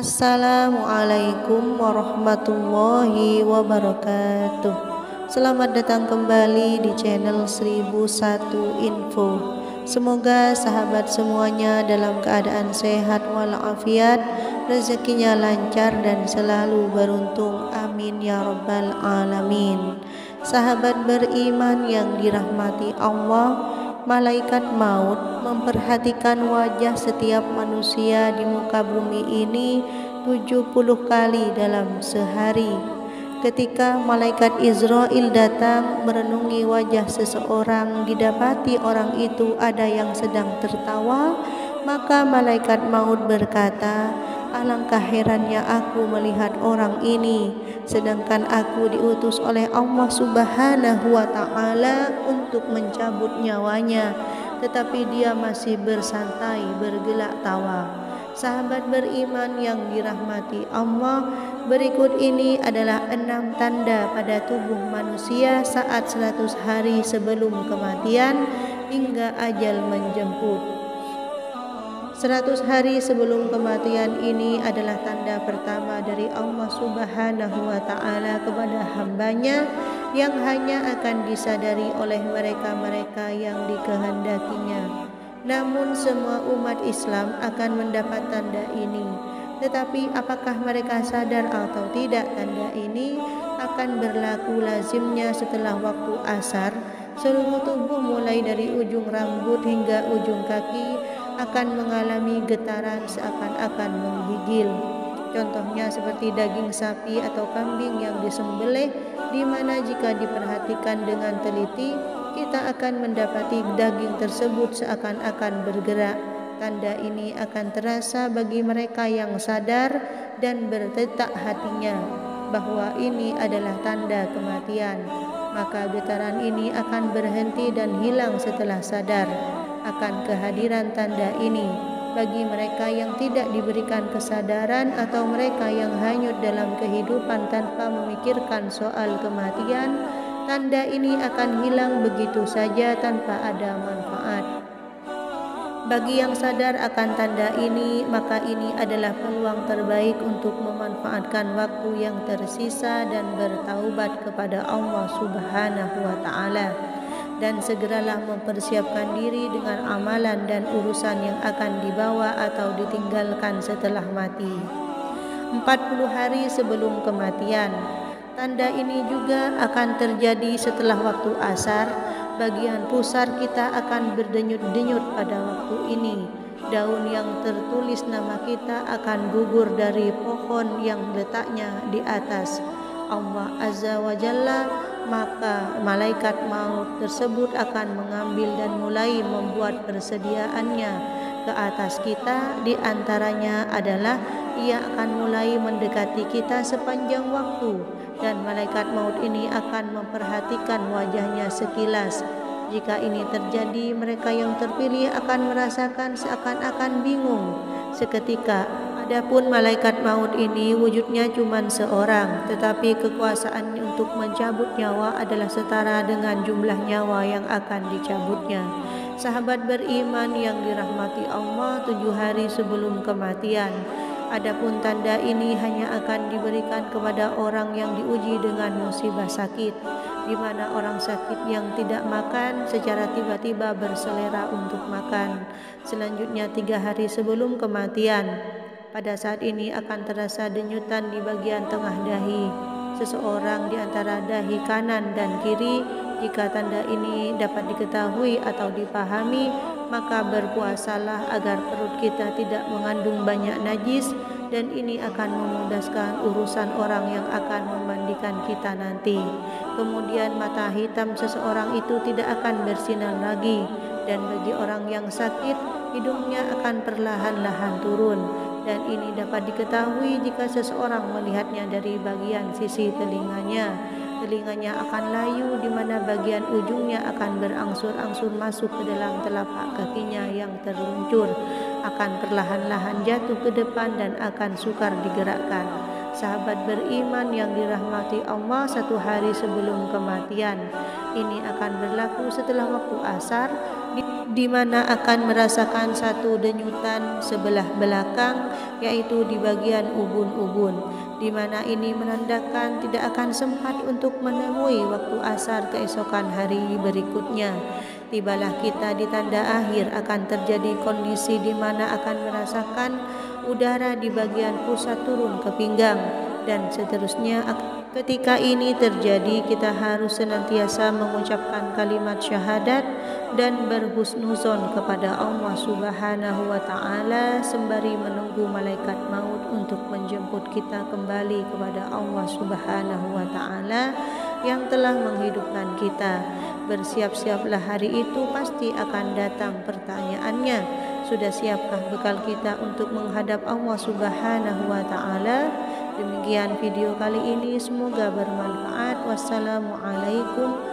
Assalamualaikum warahmatullahi wabarakatuh. Selamat datang kembali di channel 1001 Info. Semoga sahabat semuanya dalam keadaan sehat walafiat, rezekinya lancar dan selalu beruntung. Amin ya rabbal alamin. Sahabat beriman yang dirahmati Allah, malaikat maut memperhatikan wajah setiap manusia di muka bumi ini 70 kali dalam sehari. Ketika malaikat Israel datang merenungi wajah seseorang, didapati orang itu ada yang sedang tertawa, maka malaikat maut berkata, "Alangkah herannya aku melihat orang ini, sedangkan aku diutus oleh Allah Subhanahu wa Ta'ala untuk mencabut nyawanya, tetapi dia masih bersantai bergelak tawa." Sahabat beriman yang dirahmati Allah, berikut ini adalah 6 tanda pada tubuh manusia saat 100 hari sebelum kematian hingga ajal menjemput. 100 hari sebelum kematian ini adalah tanda pertama dari Allah Subhanahu wa Ta'ala kepada hambanya yang hanya akan disadari oleh mereka-mereka yang dikehendakinya. Namun semua umat Islam akan mendapat tanda ini. Tetapi apakah mereka sadar atau tidak, tanda ini akan berlaku lazimnya setelah waktu asar. Seluruh tubuh mulai dari ujung rambut hingga ujung kaki akan mengalami getaran seakan-akan menggigil. Contohnya seperti daging sapi atau kambing yang disembelih, di mana jika diperhatikan dengan teliti, kita akan mendapati daging tersebut seakan-akan bergerak. Tanda ini akan terasa bagi mereka yang sadar dan berdetak hatinya bahwa ini adalah tanda kematian. Maka getaran ini akan berhenti dan hilang setelah sadar akan kehadiran tanda ini. Bagi mereka yang tidak diberikan kesadaran atau mereka yang hanyut dalam kehidupan tanpa memikirkan soal kematian, tanda ini akan hilang begitu saja tanpa ada manfaat. Bagi yang sadar akan tanda ini, maka ini adalah peluang terbaik untuk memanfaatkan waktu yang tersisa dan bertaubat kepada Allah Subhanahu wa Ta'ala, dan segeralah mempersiapkan diri dengan amalan dan urusan yang akan dibawa atau ditinggalkan setelah mati. 40 hari sebelum kematian. Tanda ini juga akan terjadi setelah waktu asar. Bagian pusar kita akan berdenyut-denyut pada waktu ini. Daun yang tertulis nama kita akan gugur dari pohon yang letaknya di atas Allah Azza wa Jalla. Maka malaikat maut tersebut akan mengambil dan mulai membuat persediaannya ke atas kita. Di antaranya adalah ia akan mulai mendekati kita sepanjang waktu, dan malaikat maut ini akan memperhatikan wajahnya sekilas. Jika ini terjadi, mereka yang terpilih akan merasakan seakan-akan bingung seketika. Adapun malaikat maut ini wujudnya cuma seorang, tetapi kekuasaannya untuk mencabut nyawa adalah setara dengan jumlah nyawa yang akan dicabutnya. Sahabat beriman yang dirahmati Allah, 7 hari sebelum kematian. Adapun tanda ini hanya akan diberikan kepada orang yang diuji dengan musibah sakit, di mana orang sakit yang tidak makan secara tiba-tiba berselera untuk makan. Selanjutnya 3 hari sebelum kematian. Pada saat ini akan terasa denyutan di bagian tengah dahi seseorang di antara dahi kanan dan kiri. Jika tanda ini dapat diketahui atau dipahami, maka berpuasalah agar perut kita tidak mengandung banyak najis, dan ini akan memudahkan urusan orang yang akan memandikan kita nanti. Kemudian mata hitam seseorang itu tidak akan bersinar lagi, dan bagi orang yang sakit, hidungnya akan perlahan-lahan turun, dan ini dapat diketahui jika seseorang melihatnya dari bagian sisi telinganya. Telinganya akan layu, di mana bagian ujungnya akan berangsur-angsur masuk ke dalam telapak kakinya yang terluncur, akan perlahan-lahan jatuh ke depan dan akan sukar digerakkan. sahabat beriman yang dirahmati Allah, satu hari sebelum kematian. Ini akan berlaku setelah waktu asar, di mana akan merasakan satu denyutan sebelah belakang, yaitu di bagian ubun-ubun, di mana ini menandakan tidak akan sempat untuk menemui waktu asar keesokan hari berikutnya. Tibalah kita di tanda akhir, akan terjadi kondisi di mana akan merasakan udara di bagian pusat turun ke pinggang dan seterusnya. Ketika ini terjadi, kita harus senantiasa mengucapkan kalimat syahadat dan berhusnuzon kepada Allah Subhanahu wa Ta'ala, sembari menunggu malaikat maut untuk menjemput kita kembali kepada Allah Subhanahu wa Ta'ala yang telah menghidupkan kita. Bersiap-siaplah, hari itu pasti akan datang pertanyaannya. Sudah siapkah bekal kita untuk menghadap Allah Subhanahu wa Ta'ala? Demikian video kali ini, semoga bermanfaat. Wassalamualaikum